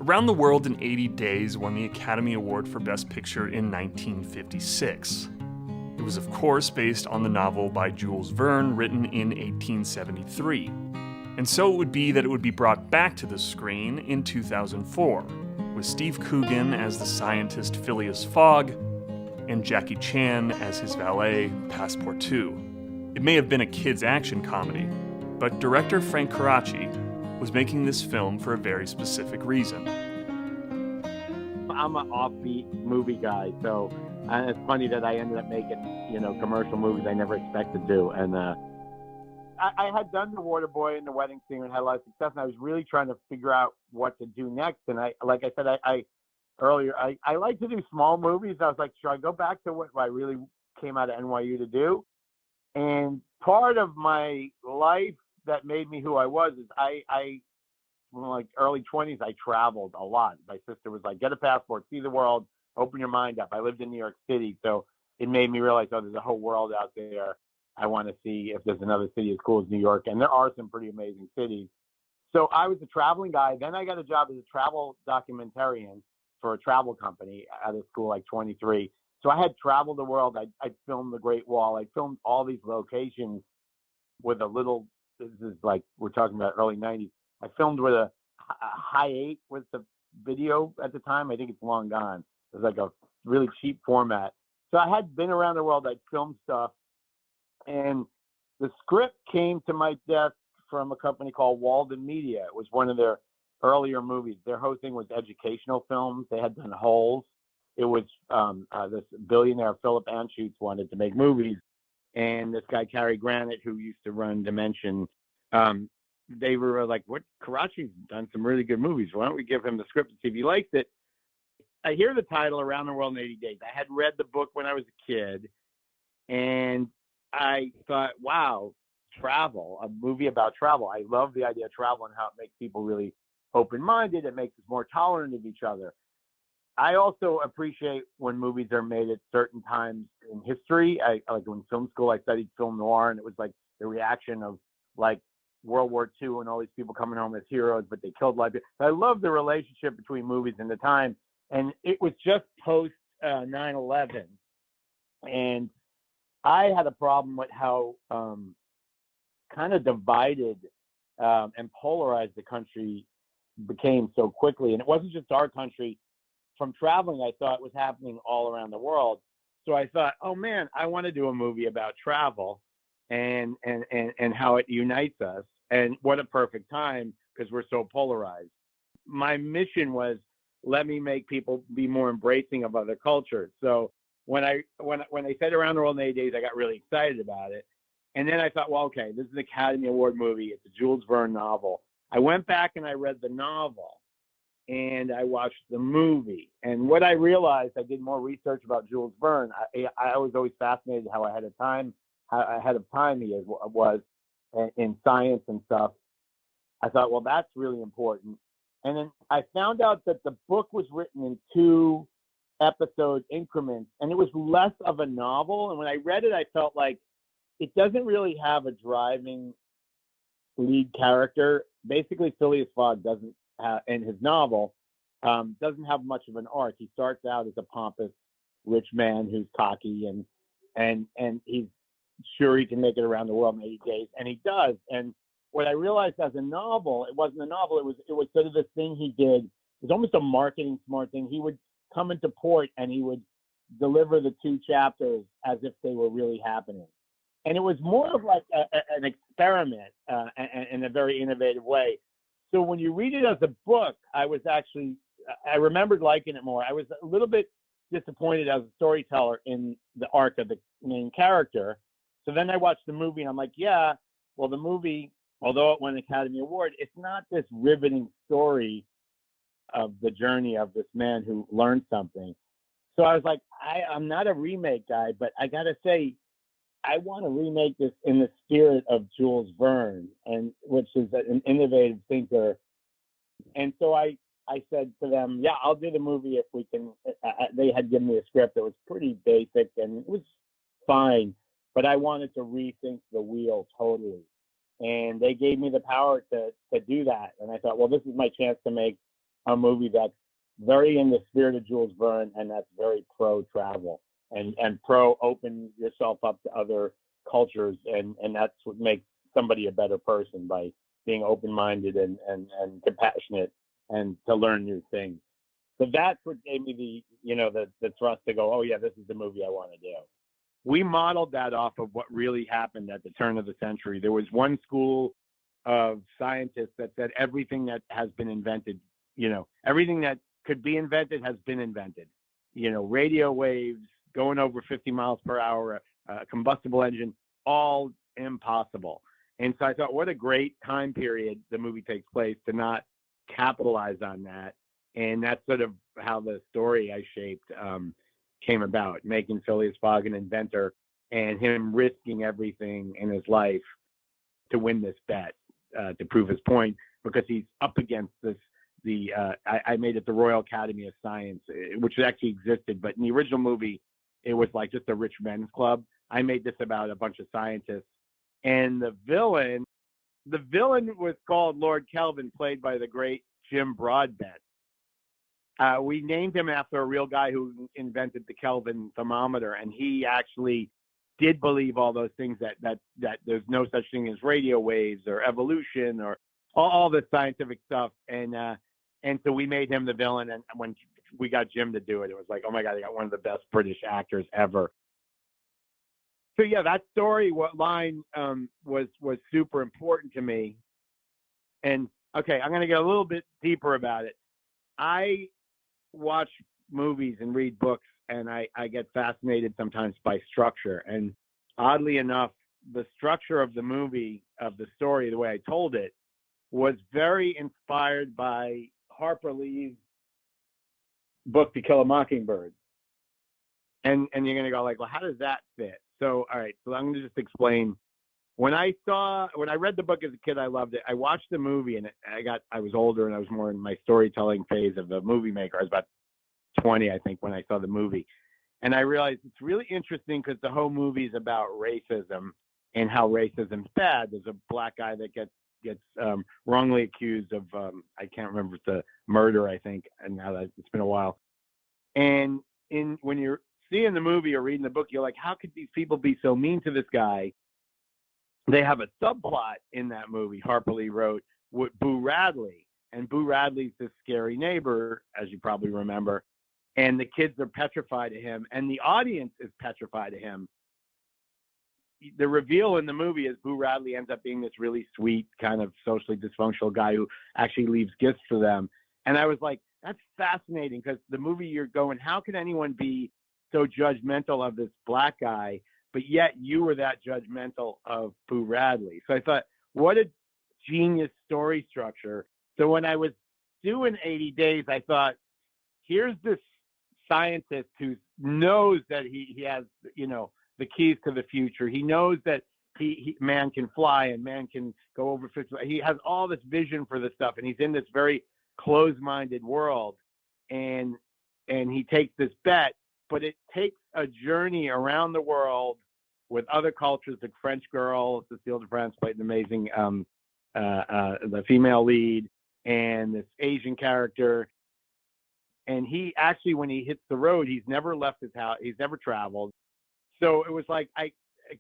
Around the World in 80 Days won the Academy Award for Best Picture in 1956. It was, of course, based on the novel by Jules Verne, written in 1873. And so it would be that it would be brought back to the screen in 2004, with Steve Coogan as the scientist Phileas Fogg, and Jackie Chan as his valet, Passepartout. It may have been a kids' action comedy, but director Frank Coraci was making this film for a very specific reason. I'm an offbeat movie guy, so it's funny that I ended up making, commercial movies I never expected to. And I had done The Water Boy and The Wedding Singer and had a lot of success, and I was really trying to figure out what to do next. And I like I said earlier, I like to do small movies. I was like, should I go back to what I really came out of NYU to do? And part of my life that made me who I was is when like early 20s, I traveled a lot. My sister was like, get a passport, see the world, open your mind up. I lived in New York City, so it made me realize, there's a whole world out there. I want to see if there's another city as cool as New York, and there are some pretty amazing cities. So I was a traveling guy. Then I got a job as a travel documentarian for a travel company out of school, like 23. So I had traveled the world. I filmed the Great Wall. I filmed all these locations with a little, this is like, we're talking about early 90s. I filmed with a high 8 with the video at the time. I think it's long gone. It was like a really cheap format. So I had been around the world. I'd filmed stuff. And the script came to my desk from a company called Walden Media. It was one of their earlier movies. Their hosting was educational films. They had done Holes. It was this billionaire Philip Anschutz wanted to make movies, and this guy Cary Grant, who used to run Dimension, they were like, "What? Karachi's done some really good movies. Why don't we give him the script and see if he likes it?" I hear the title, Around the World in 80 Days. I had read the book when I was a kid, and I thought, wow, travel, a movie about travel. I love the idea of travel and how it makes people really open-minded. It makes us more tolerant of each other. I also appreciate when movies are made at certain times in history. Like in film school, I studied film noir, and it was like the reaction of like World War II and all these people coming home as heroes, but they killed a lot of people. So I love the relationship between movies and the time. And it was just post 9/11. And I had a problem with how kind of divided and polarized the country became so quickly. And it wasn't just our country. From traveling, I thought it was happening all around the world. So I thought, oh man, I want to do a movie about travel and how it unites us. And what a perfect time, because we're so polarized. My mission was, let me make people be more embracing of other cultures. So when I said Around the World in 80 Days, I got really excited about it. And then I thought, well, okay, this is an Academy Award movie. It's a Jules Verne novel. I went back and I read the novel, and I watched the movie. And what I realized, I did more research about Jules Verne. I was always fascinated how ahead of time he was in science and stuff. I thought, well, that's really important. And then I found out that the book was written in 2 episode increments, and it was less of a novel. And when I read it, I felt like it doesn't really have a driving lead character. Basically, Phileas Fogg doesn't have, in his novel, doesn't have much of an arc. He starts out as a pompous rich man who's cocky and he's sure he can make it around the world in 80 days, and he does. And what I realized as a novel, it wasn't a novel. It was sort of this thing he did. It was almost a marketing smart thing. He would come into port and he would deliver the 2 chapters as if they were really happening. And it was more of like an experiment in a very innovative way. So when you read it as a book, I remembered liking it more. I was a little bit disappointed as a storyteller in the arc of the main character. So then I watched the movie and I'm like, yeah, well, the movie, although it won an Academy Award, it's not this riveting story of the journey of this man who learned something. So I was like, I'm not a remake guy, but I got to say, I want to remake this in the spirit of Jules Verne, and which is an innovative thinker. And so I said to them, yeah, I'll do the movie if we can. They had given me a script that was pretty basic and it was fine, but I wanted to rethink the wheel totally. And they gave me the power to do that. And I thought, well, this is my chance to make a movie that's very in the spirit of Jules Verne, and that's very pro travel and pro open yourself up to other cultures, and that's what makes somebody a better person, by being open-minded and compassionate and to learn new things. So that's what gave me the thrust to go, oh yeah, this is the movie I want to do. We modeled that off of what really happened at the turn of the century. There was one school of scientists that said everything that has been invented, everything that could be invented has been invented. Radio waves going over 50 miles per hour, a combustible engine, all impossible. And so I thought, what a great time period the movie takes place to not capitalize on that. And that's sort of how the story I shaped came about, making Phileas Fogg an inventor and him risking everything in his life to win this bet, to prove his point, because he's up against this. I made it the Royal Academy of Science, which actually existed, but in the original movie, it was like just a rich men's club. I made this about a bunch of scientists, and the villain was called Lord Kelvin, played by the great Jim Broadbent. We named him after a real guy who invented the Kelvin thermometer, and he actually did believe all those things, that there's no such thing as radio waves or evolution or all the scientific stuff. And so we made him the villain. And when we got Jim to do it, it was like, oh my God, I got one of the best British actors ever. So yeah, that story, what line was super important to me. And okay, I'm going to get a little bit deeper about it. I watch movies and read books, and I get fascinated sometimes by structure. And oddly enough, the structure of the movie, of the story, the way I told it, was very inspired by Harper Lee's book, To Kill a Mockingbird. And you're going to go like, well, how does that fit? So, all right, so I'm going to just explain. When I read the book as a kid, I loved it. I watched the movie, and I was older, and I was more in my storytelling phase of a movie maker. I was about 20, I think, when I saw the movie. And I realized it's really interesting because the whole movie is about racism and how racism's bad. There's a black guy that gets wrongly accused of, I can't remember, it's a murder, I think, and now that it's been a while. And when you're seeing the movie or reading the book, you're like, how could these people be so mean to this guy? They have a subplot in that movie Harper Lee wrote with Boo Radley. And Boo Radley's this scary neighbor, as you probably remember. And the kids are petrified of him, and the audience is petrified of him. The reveal in the movie is Boo Radley ends up being this really sweet, kind of socially dysfunctional guy who actually leaves gifts for them. And I was like, that's fascinating, because the movie you're going, how can anyone be so judgmental of this black guy, but yet you were that judgmental of Boo Radley? So I thought, what a genius story structure. So when I was doing 80 Days, I thought, here's this scientist who knows that he has, the keys to the future. He knows that man can fly and man can go over 50. He has all this vision for this stuff, and he's in this very closed-minded world, and he takes this bet, but it takes a journey around the world with other cultures. The French girl, Cécile de France, played an amazing the female lead, and this Asian character. And he actually, when he hits the road, he's never left his house. He's never traveled. So it was like,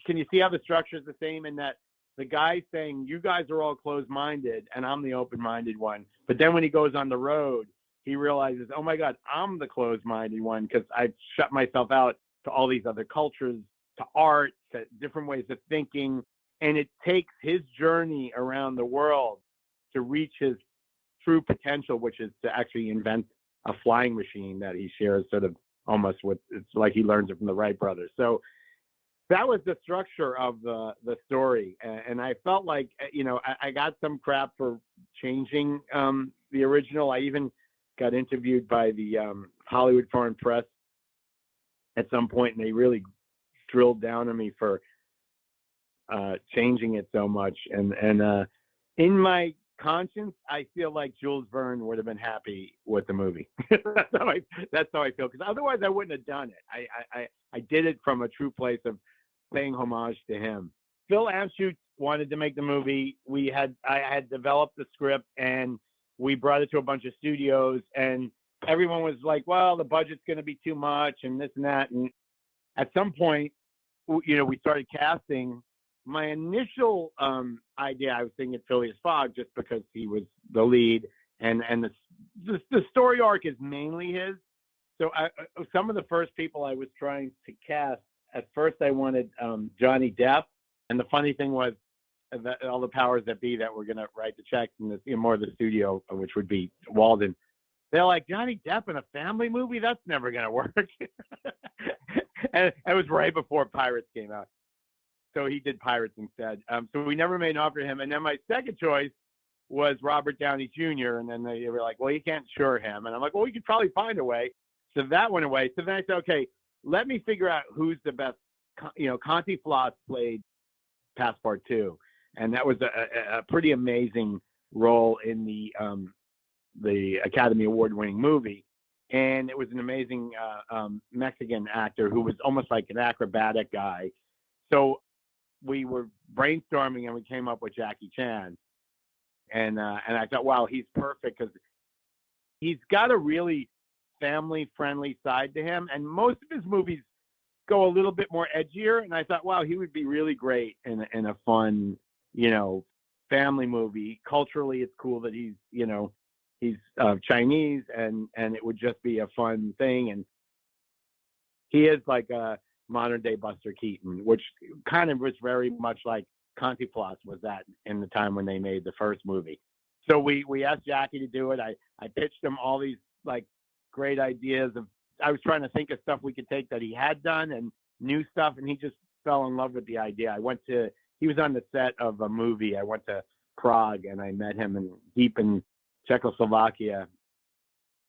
can you see how the structure is the same in that the guy's saying, you guys are all closed-minded and I'm the open-minded one. But then when he goes on the road, he realizes, oh my God, I'm the closed-minded one, because I've shut myself out to all these other cultures, to art, to different ways of thinking. And it takes his journey around the world to reach his true potential, which is to actually invent a flying machine that he shares sort of almost with, it's like he learns it from the Wright brothers. So that was the structure of the story. And I felt like, I got some crap for changing the original. I even got interviewed by the Hollywood Foreign Press at some point, and they really drilled down on me for changing it so much. And in my conscience, I feel like Jules Verne would have been happy with the movie. That's how I feel, because otherwise I wouldn't have done it. I did it from a true place of paying homage to him. Phil Amschutz wanted to make the movie. I had developed the script, and we brought it to a bunch of studios, and everyone was like, well, the budget's going to be too much and this and that. And at some point, we started casting. My initial idea, I was thinking Phileas Fogg just because he was the lead, and the story arc is mainly his. So some of the first people I was trying to cast, at first I wanted Johnny Depp. And the funny thing was that all the powers that be that were going to write the checks in more of the studio, which would be Walden, they're like, Johnny Depp in a family movie? That's never going to work. And it was right before Pirates came out. So he did Pirates instead. So we never made an offer to him. And then my second choice was Robert Downey Jr. And then they were like, well, you can't insure him. And I'm like, well, we could probably find a way. So that went away. So then I said, okay, let me figure out who's the best. Conti Floss played Passepartout, and that was a pretty amazing role in the Academy Award-winning movie. And it was an amazing Mexican actor who was almost like an acrobatic guy. So we were brainstorming, and we came up with Jackie Chan. And I thought, wow, he's perfect because he's got a really family-friendly side to him. And most of his movies go a little bit more edgier. And I thought, wow, he would be really great in a fun, family movie. Culturally, it's cool that he's Chinese, and it would just be a fun thing. And he is like a modern day Buster Keaton, which kind of was very much like Conti Floss was that in the time when they made the first movie. So we asked Jackie to do it. I pitched him all these like great ideas I was trying to think of stuff we could take that he had done and new stuff, and he just fell in love with the idea. He was on the set of a movie. I went to Prague, and I met him deep in Czechoslovakia.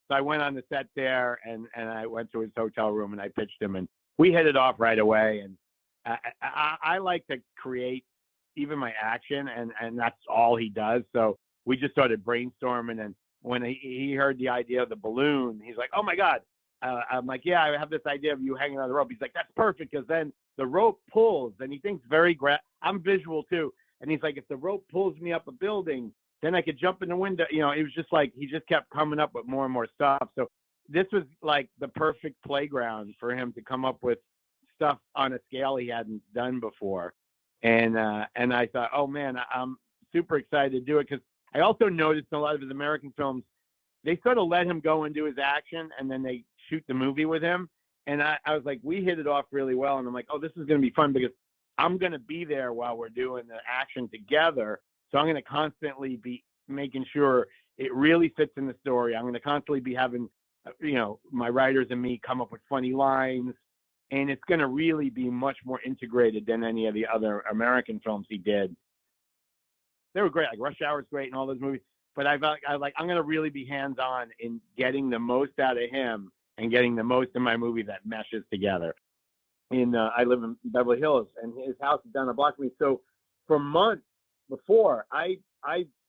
So I went on the set there, and I went to his hotel room, and I pitched him, and we hit it off right away. And I like to create even my action, and that's all he does. So we just started brainstorming, and when he heard the idea of the balloon, he's like, oh, my God. I'm like, yeah, I have this idea of you hanging on the rope. He's like, that's perfect, because then the rope pulls, and he thinks I'm visual too. And he's like, if the rope pulls me up a building, then I could jump in the window. It was just like, he just kept coming up with more and more stuff. So this was like the perfect playground for him to come up with stuff on a scale he hadn't done before. And I thought, oh man, I'm super excited to do it, because I also noticed in a lot of his American films, they sort of let him go and do his action, and then they shoot the movie with him. And I was like, we hit it off really well. And I'm like, oh, this is going to be fun, because I'm going to be there while we're doing the action together. So I'm going to constantly be making sure it really fits in the story. I'm going to constantly be having, my writers and me come up with funny lines. And it's going to really be much more integrated than any of the other American films he did. They were great. Like Rush Hour is great and all those movies. But I'm going to really be hands-on in getting the most out of him and getting the most in my movie that meshes together. I live in Beverly Hills, and his house is down the block from me. So for months before, I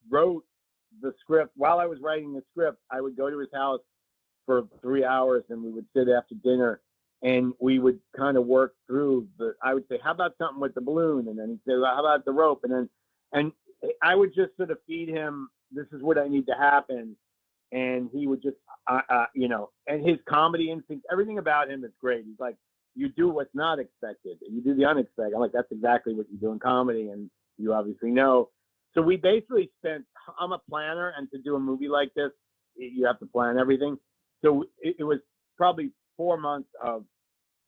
wrote the script. While I was writing the script, I would go to his house for 3 hours, and we would sit after dinner, and we would kind of work through I would say, how about something with the balloon? And then he'd say, well, how about the rope? And I would just sort of feed him, this is what I need to happen. And he would just, and his comedy instinct, everything about him is great. He's like, you do what's not expected. You do the unexpected. I'm like, that's exactly what you do in comedy. And you obviously know. So we basically I'm a planner. And to do a movie like this, you have to plan everything. So it was probably 4 months of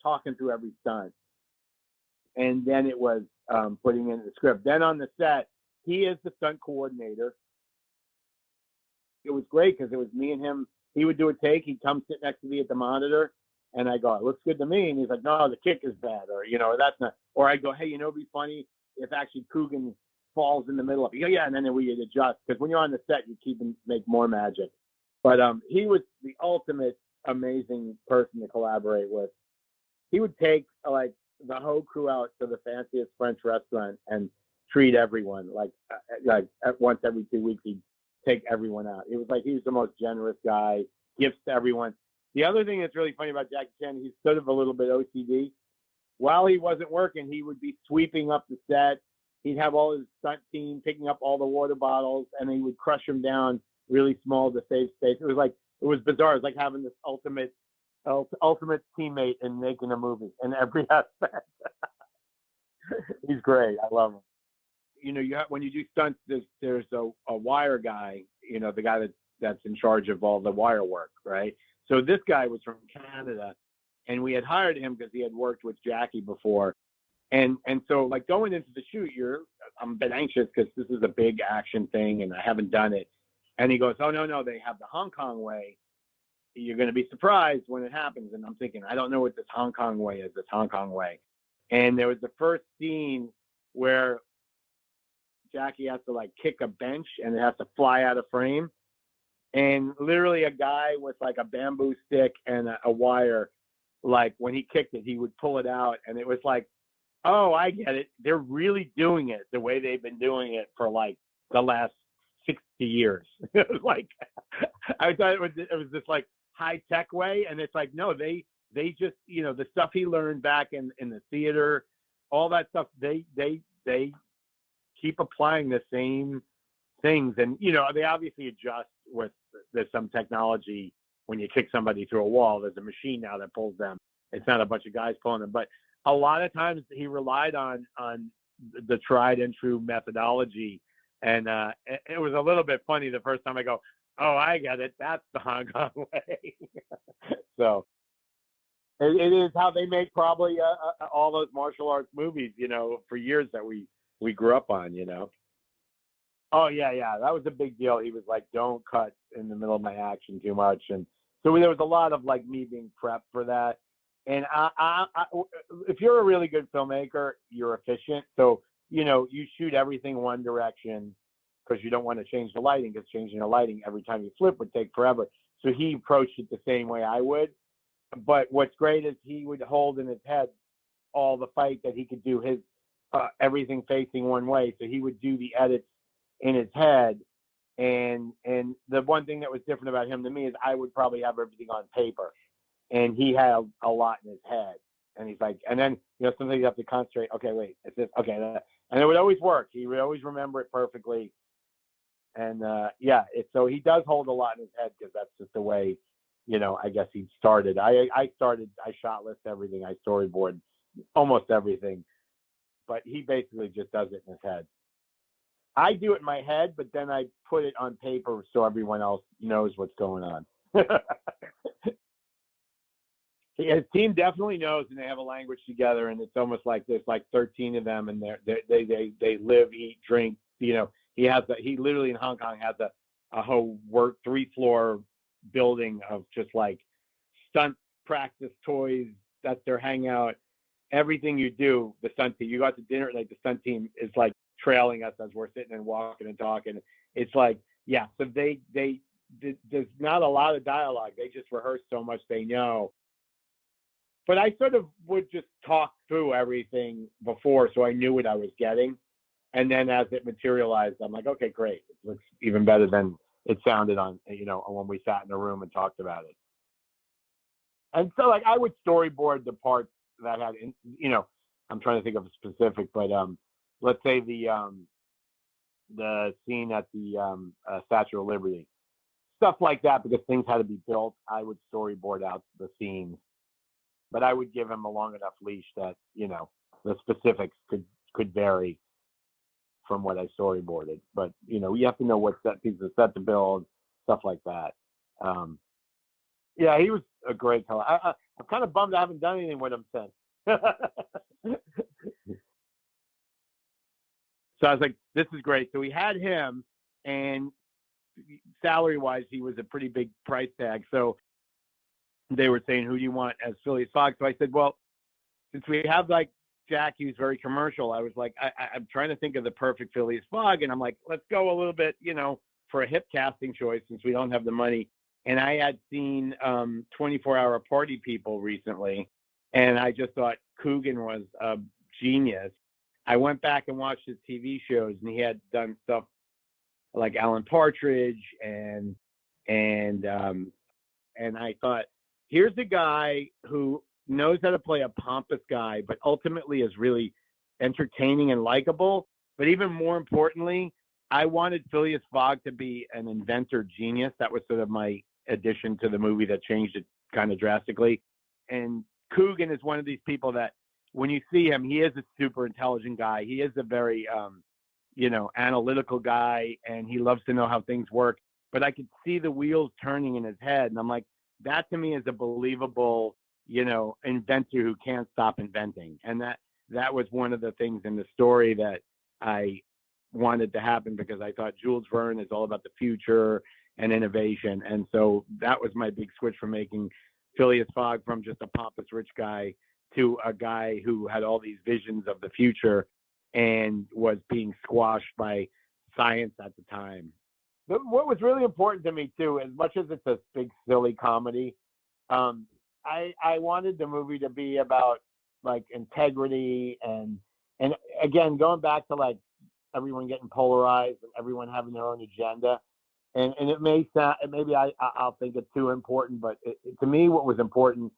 talking through every stunt. And then it was putting in the script. Then on the set, he is the stunt coordinator. It was great because it was me and him. He would do a take. He'd come sit next to me at the monitor, and I go, it looks good to me. And he's like, no, the kick is bad, or that's not. Or I go, hey, it'd be funny if actually Coogan falls in the middle of it. Yeah, and then we adjust, because when you're on the set, you make more magic. But he was the ultimate amazing person to collaborate with. He would take like the whole crew out to the fanciest French restaurant and treat everyone like once every 2 weeks. He'd take everyone out. It was like he was the most generous guy, gifts to everyone. The other thing that's really funny about Jackie Chan, he's sort of a little bit OCD. While he wasn't working, he would be sweeping up the set. He'd have all his stunt team picking up all the water bottles, and he would crush them down really small to save space. It was bizarre. It was like having this ultimate teammate in making a movie in every aspect. He's great. I love him. When you do stunts, there's a wire guy, the guy that's in charge of all the wire work, right? So this guy was from Canada, and we had hired him because he had worked with Jackie before. And so like going into the shoot, I'm a bit anxious because this is a big action thing and I haven't done it. And he goes, oh, no, they have the Hong Kong way. You're going to be surprised when it happens. And I'm thinking, I don't know what this Hong Kong way is, And there was the first scene where Jackie has to like kick a bench and it has to fly out of frame. And literally a guy with like a bamboo stick and a wire, like when he kicked it, he would pull it out. And it was like, oh, I get it. They're really doing it the way they've been doing it for like the last 60 years. It was like, I thought it was this like high tech way. And it's like, no, they just, the stuff he learned back in the theater, all that stuff, they keep applying the same things. And, they obviously adjust there's some technology when you kick somebody through a wall, there's a machine now that pulls them. It's not a bunch of guys pulling them, but a lot of times he relied on the tried and true methodology. And it was a little bit funny the first time I go, oh, I get it. That's the Hong Kong way. So it is how they make probably all those martial arts movies, for years that we grew up on, Oh, yeah. That was a big deal. He was like, don't cut in the middle of my action too much. And so there was a lot of like me being prepped for that. And I, if you're a really good filmmaker, you're efficient. So, you shoot everything one direction because you don't want to change the lighting, because changing the lighting every time you flip would take forever. So he approached it the same way I would. But what's great is he would hold in his head all the fight that he could do his everything facing one way. So he would do the edits in his head. And the one thing that was different about him to me is I would probably have everything on paper. And he had a lot in his head. And he's like, and then, sometimes you have to concentrate. Okay, wait, it's this. Okay. And it would always work. He would always remember it perfectly. And so he does hold a lot in his head because that's just the way, I guess he started. I shot list everything. I storyboard almost everything. But he basically just does it in his head. I do it in my head, but then I put it on paper so everyone else knows what's going on. His team definitely knows, and they have a language together, and it's almost like there's like 13 of them, and they live, eat, drink. He literally in Hong Kong has a whole 3-floor building of just like stunt practice toys. That's their hangout. Everything you do, the stunt team. You go out to dinner, like the stunt team is like trailing us as we're sitting and walking and talking. It's like, yeah. So there's not a lot of dialogue. They just rehearse so much they know. But I sort of would just talk through everything before so I knew what I was getting. And then as it materialized, I'm like, okay, great. It looks even better than it sounded on, when we sat in a room and talked about it. And so like I would storyboard the parts that had, I'm trying to think of a specific, but let's say the scene at the Statue of Liberty, stuff like that, because things had to be built. I would storyboard out the scenes. But I would give him a long enough leash that, the specifics could vary from what I storyboarded. But, you have to know what pieces of set to build, stuff like that. Yeah, he was a great color. I'm kind of bummed I haven't done anything with him since. So I was like, this is great. So we had him, and salary-wise, he was a pretty big price tag. So they were saying, who do you want as Phileas Fogg? So I said, well, since we have like Jack, who's very commercial, I was like, I'm trying to think of the perfect Phileas Fogg. And I'm like, let's go a little bit, for a hip casting choice since we don't have the money. And I had seen 24-Hour Party People recently. And I just thought Coogan was a genius. I went back and watched his TV shows, and he had done stuff like Alan Partridge and I thought, here's a guy who knows how to play a pompous guy, but ultimately is really entertaining and likable. But even more importantly, I wanted Phileas Fogg to be an inventor genius. That was sort of my addition to the movie that changed it kind of drastically. And Coogan is one of these people that when you see him, he is a super intelligent guy. He is a very, analytical guy, and he loves to know how things work. But I could see the wheels turning in his head. And I'm like, that to me is a believable, inventor who can't stop inventing. And that was one of the things in the story that I wanted to happen, because I thought Jules Verne is all about the future and innovation. And so that was my big switch from making Phileas Fogg from just a pompous rich guy to a guy who had all these visions of the future and was being squashed by science at the time. But what was really important to me too, as much as it's a big silly comedy, I wanted the movie to be about like integrity and again, going back to like everyone getting polarized and everyone having their own agenda. And it may sound, maybe I'll think it's too important, but to me, what was important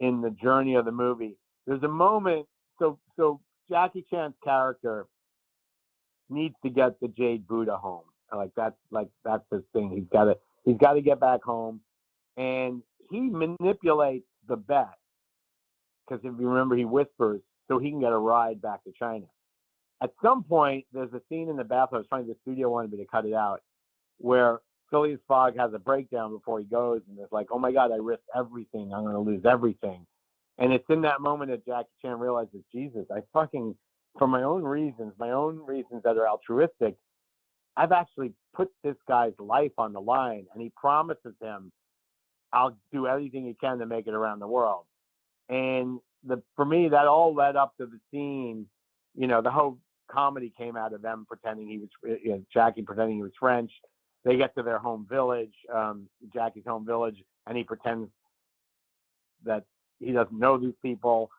in the journey of the movie, there's a moment. So Jackie Chan's character needs to get the Jade Buddha home. That's his thing. He's got to get back home, and he manipulates the bet, because if you remember, he whispers so he can get a ride back to China. At some point, there's a scene in the bathroom. I was trying, the studio wanted me to cut it out, where Phileas Fogg has a breakdown before he goes, and it's like, oh my God, I risked everything. I'm going to lose everything. And it's in that moment that Jackie Chan realizes, Jesus, for my own reasons that are altruistic, I've actually put this guy's life on the line, and he promises him, I'll do everything he can to make it around the world. And for me, that all led up to the scene. The whole comedy came out of them pretending he was, Jackie pretending he was French. They get to their home village, Jackie's home village, and he pretends that he doesn't know these people.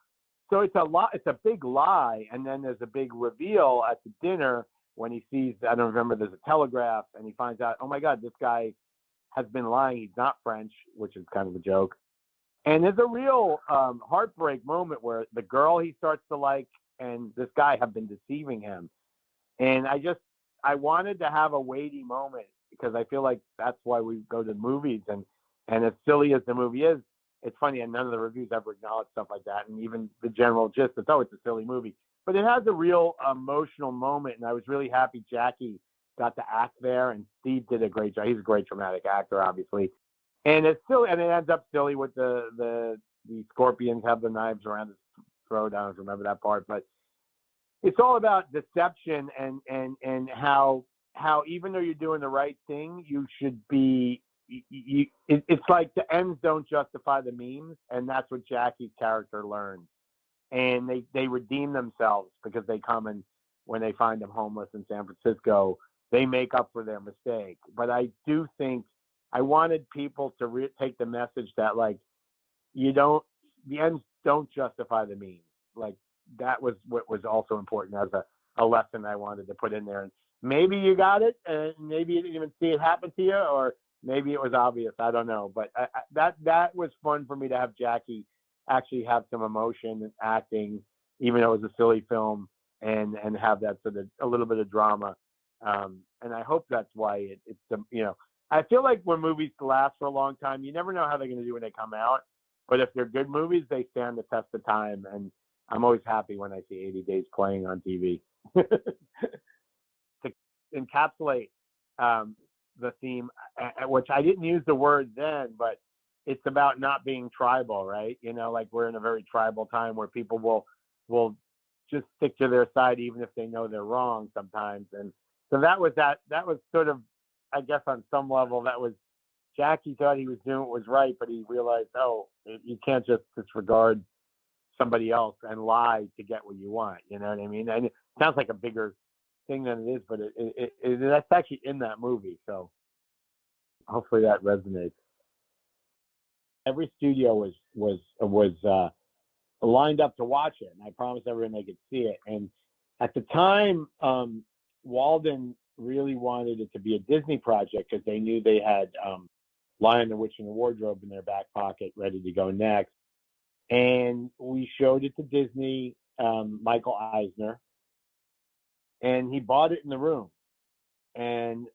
So it's a big lie. And then there's a big reveal at the dinner when he sees, I don't remember, there's a telegraph, and he finds out, oh my God, this guy has been lying. He's not French, which is kind of a joke. And there's a real heartbreak moment where the girl he starts to like and this guy have been deceiving him. And I wanted to have a weighty moment, because I feel like that's why we go to movies. And as silly as the movie is, it's funny, and none of the reviews ever acknowledge stuff like that. And even the general gist is, oh, it's a silly movie. But it has a real emotional moment, and I was really happy Jackie got to act there, and Steve did a great job. He's a great dramatic actor, obviously. And it's silly, and it ends up silly with the scorpions have the knives around his throat. I don't remember that part, but it's all about deception and how even though you're doing the right thing, you should be. It's like the ends don't justify the means, and that's what Jackie's character learns. And they redeem themselves, because they come, and when they find them homeless in San Francisco, they make up for their mistake. But I do think I wanted people to take the message that, like, the ends don't justify the means. Like, that was what was also important as a lesson I wanted to put in there. And maybe you got it, and maybe you didn't even see it happen to you, or maybe it was obvious. I don't know. But that was fun for me to have Jackie actually have some emotion and acting, even though it was a silly film, and have that sort of a little bit of drama. And I hope that's why I feel like when movies last for a long time, you never know how they're going to do when they come out. But if they're good movies, they stand the test of time. And I'm always happy when I see 80 Days playing on TV. To encapsulate the theme, which I didn't use the word then, but it's about not being tribal, right? Like, we're in a very tribal time where people will just stick to their side even if they know they're wrong sometimes. And so that was sort of, I guess on some level, that was, Jackie thought he was doing what was right, but he realized, oh, you can't just disregard somebody else and lie to get what you want. You know what I mean? And it sounds like a bigger thing than it is, but that's actually in that movie. So hopefully that resonates. Every studio was lined up to watch it, and I promised everyone they could see it. And at the time, Walden really wanted it to be a Disney project, because they knew they had Lion, the Witch, and the Wardrobe in their back pocket, ready to go next. And we showed it to Disney, Michael Eisner, and he bought it in the room. And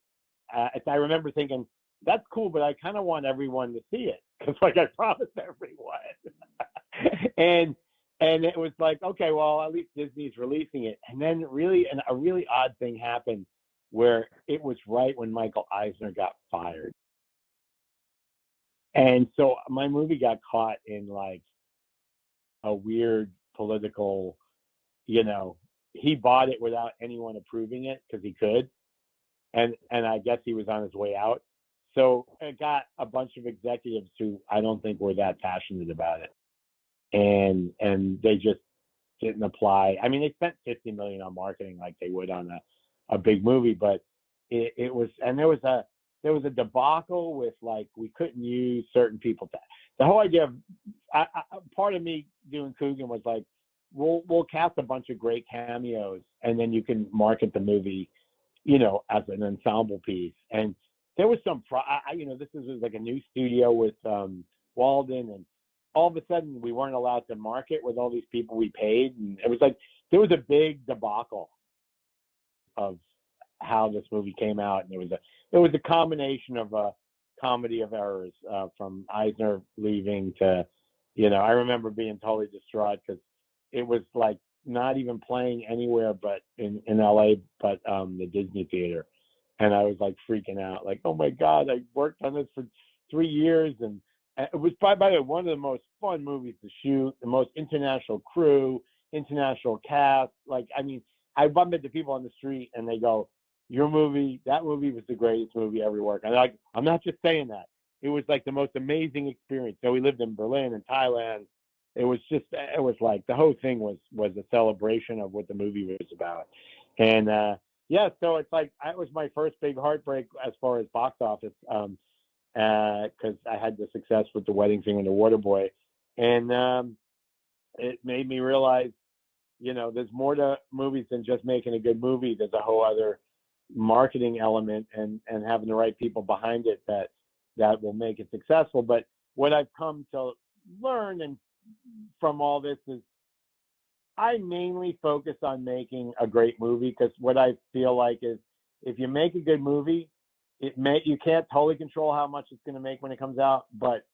I remember thinking, that's cool, but I kind of want everyone to see it because, like, I promised everyone. and it was like, okay, well, at least Disney's releasing it. And then a really odd thing happened where it was right when Michael Eisner got fired. And so my movie got caught in like a weird political, he bought it without anyone approving it because he could. And I guess he was on his way out. So it got a bunch of executives who I don't think were that passionate about it. And they just didn't apply. I mean, they spent $50 million on marketing like they would on a big movie, but it was, and there was a debacle with, like, we couldn't use certain people. The whole idea of, part of me doing Coogan was like, we'll cast a bunch of great cameos and then you can market the movie, as an ensemble piece. And there was some, this is like a new studio with Walden, and all of a sudden we weren't allowed to market with all these people we paid. And it was like, there was a big debacle of how this movie came out. And it was a combination of a comedy of errors, from Eisner leaving to, I remember being totally distraught because it was like not even playing anywhere but in LA, but the Disney Theater. And I was like freaking out, like, oh my God, I worked on this for 3 years. And it was, by the way, one of the most fun movies to shoot, the most international crew, international cast. Like, I mean, I bump into people on the street and they go, that movie was the greatest movie ever worked. And I'm not just saying that. It was like the most amazing experience. So we lived in Berlin and Thailand. It was like the whole thing was a celebration of what the movie was about. And so it's like, it was my first big heartbreak as far as box office, because I had the success with The Wedding Singer and The Waterboy. And it made me realize, there's more to movies than just making a good movie. There's a whole other marketing element and having the right people behind it that will make it successful. But what I've come to learn and from all this is I mainly focus on making a great movie, because what I feel like is if you make a good movie, you can't totally control how much it's going to make when it comes out, but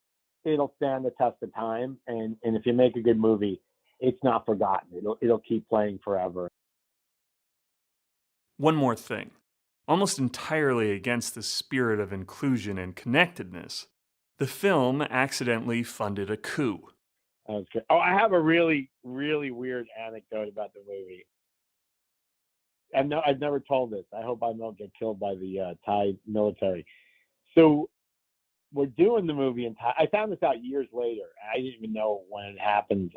it'll stand the test of time. And if you make a good movie, it's not forgotten. It'll keep playing forever. One more thing. Almost entirely against the spirit of inclusion and connectedness, the film accidentally funded a coup. Okay. Oh, I have a really, really weird anecdote about the movie. And no, I've never told this. I hope I don't get killed by the Thai military. So we're doing the movie in Thai. I found this out years later. I didn't even know when it happened.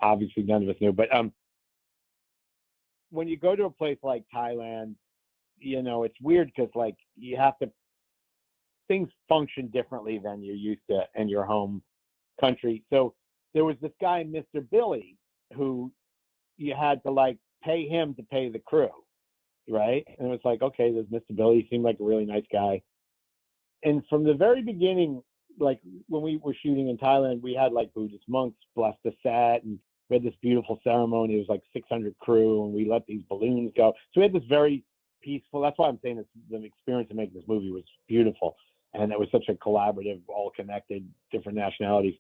Obviously, none of us knew. But when you go to a place like Thailand, it's weird because, like, you have to, things function differently than you're used to in your home country. So there was this guy, Mr. Billy, who you had to, like, pay him to pay the crew, right? And it was like, okay, there's Mr. Billy. He seemed like a really nice guy. And from the very beginning, like when we were shooting in Thailand, we had like Buddhist monks bless the set, and we had this beautiful ceremony. It was like 600 crew, and we let these balloons go. So we had this very peaceful. That's why I'm saying the experience of making this movie was beautiful, and it was such a collaborative, all connected, different nationalities.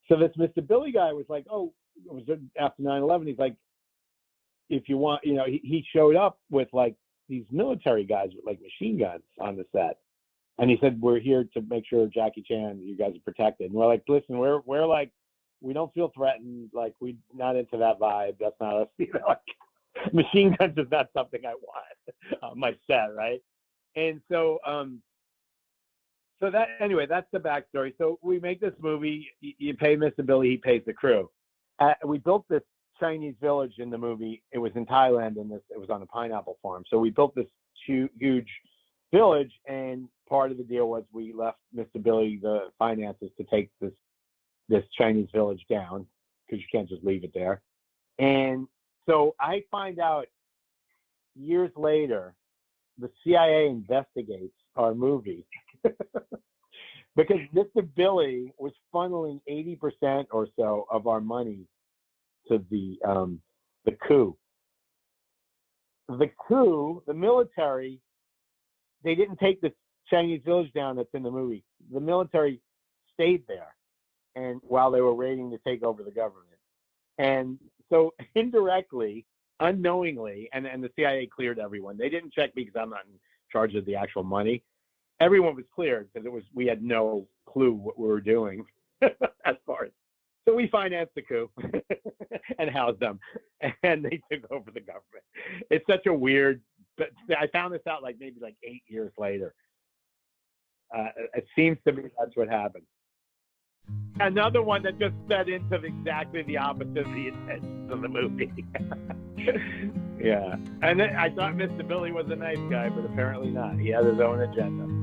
So this Mr. Billy guy was like, oh, it was after 9/11. He's like, if you want, he showed up with like these military guys with like machine guns on the set. And he said, we're here to make sure Jackie Chan, you guys are protected. And we're like, listen, we're like, we don't feel threatened. Like, we're not into that vibe. That's not us. Like, machine guns is not something I want on my set, right? And so, that's the backstory. So we make this movie. You pay Mr. Billy, he pays the crew. We built this Chinese village in the movie. It was in Thailand, and it was on a pineapple farm. So we built this huge village, and part of the deal was we left Mr. Billy the finances to take this Chinese village down, because you can't just leave it there. And so I find out years later, the CIA investigates our movie because Mr. Billy was funneling 80% or so of our money to the coup. The coup, the military they didn't take the Chinese village down that's in the movie. The military stayed there, and while they were waiting to take over the government. And so indirectly, unknowingly, and the CIA cleared everyone. They didn't check me because I'm not in charge of the actual money. Everyone was cleared because we had no clue what we were doing as far as. So we financed the coup and housed them, and they took over the government. It's such a weird. But I found this out maybe 8 years later. It seems to me that's what happened. Another one that just fed into exactly the opposite of the intentions of the movie. Yeah. And then I thought Mr. Billy was a nice guy, but apparently not. He had his own agenda.